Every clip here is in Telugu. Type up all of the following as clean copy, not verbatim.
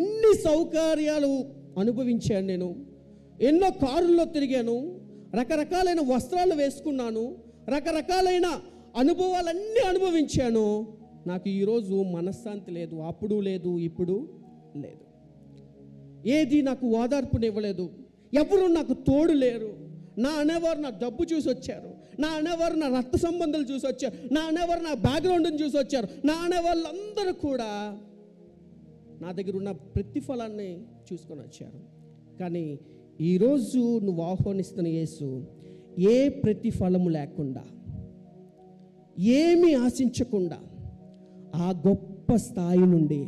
ఇన్ని సౌకర్యాలు అనుభవించాను, నేను ఎన్నో కారుల్లో తిరిగాను, రకరకాలైన వస్త్రాలు వేసుకున్నాను, రకరకాలైన అనుభవాలన్నీ అనుభవించాను. నాకు ఈరోజు మనశ్శాంతి లేదు. అప్పుడు లేదు, ఇప్పుడు లేదు. ఏది నాకు ఓదార్పునివ్వలేదు. ఎవరు నాకు తోడు లేరు. నా అనేవారు నా డబ్బు చూసి వచ్చారు, నా అనేవారు నా రక్త సంబంధాలు చూసి వచ్చారు, నా అనేవారు నా బ్యాక్గ్రౌండ్ని చూసి వచ్చారు, నా అనేవాళ్ళందరూ కూడా నా దగ్గర ఉన్న ప్రతిఫలాన్ని చూసుకొని వచ్చారు. కానీ ఈరోజు నువ్వు ఆహ్వానిస్తున్న యేసు ఏ ప్రతిఫలము లేకుండా, ఏమీ ఆశించకుండా ఆ గొప్ప స్థాయి నుండి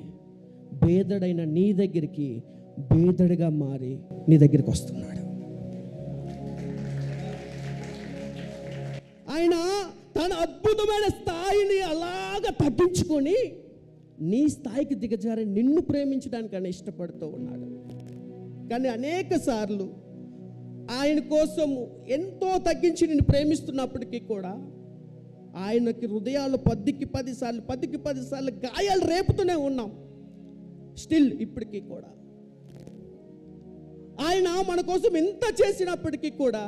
బేదడైన నీ దగ్గరికి బేదడిగా మారి నీ దగ్గరికి వస్తున్నాడు. ఆయన తన అద్భుతమైన స్థాయిని అలాగ తగ్గించుకొని నీ స్థాయికి దిగజారి నిన్ను ప్రేమించడానికి ఆయన ఇష్టపడుతూ ఉన్నాడు. కానీ అనేక సార్లు ఆయన కోసం ఎంతో తగ్గించి నిన్ను ప్రేమిస్తున్నప్పటికీ కూడా ఆయనకి హృదయాలు 10కి 10 సార్లు గాయాలు రేపుతూనే ఉన్నాం. స్టిల్ ఇప్పటికీ కూడా ఆయన మన కోసం ఎంత చేసినప్పటికీ కూడా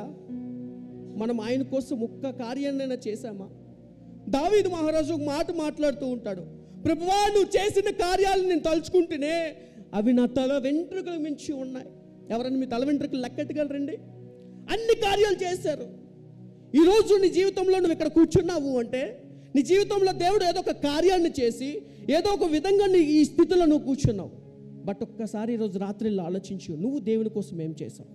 మనం ఆయన కోసం ఒక్క కార్యాన్నైనా చేశామా? దావీదు మహారాజు ఒక మాట మాట్లాడుతూ ఉంటాడు, ప్రభువా నువ్వు చేసిన కార్యాలను నేను తలుచుకుంటేనే అవి నా తల వెంట్రుకలు మించి ఉన్నాయి. ఎవరైనా మీ తల వెంట్రుకలు లెక్కెట్టగలరండి? అన్ని కార్యాలు చేశారు. ఈరోజు నీ జీవితంలో నువ్వు ఇక్కడ కూర్చున్నావు అంటే నీ జీవితంలో దేవుడు ఏదో ఒక కార్యాన్ని చేసి ఏదో ఒక విధంగా ఈ స్థితిలో నువ్వు కూర్చున్నావు. బట్ ఒక్కసారి ఈరోజు రాత్రిలో ఆలోచించు, నువ్వు దేవుని కోసం ఏం చేశావు?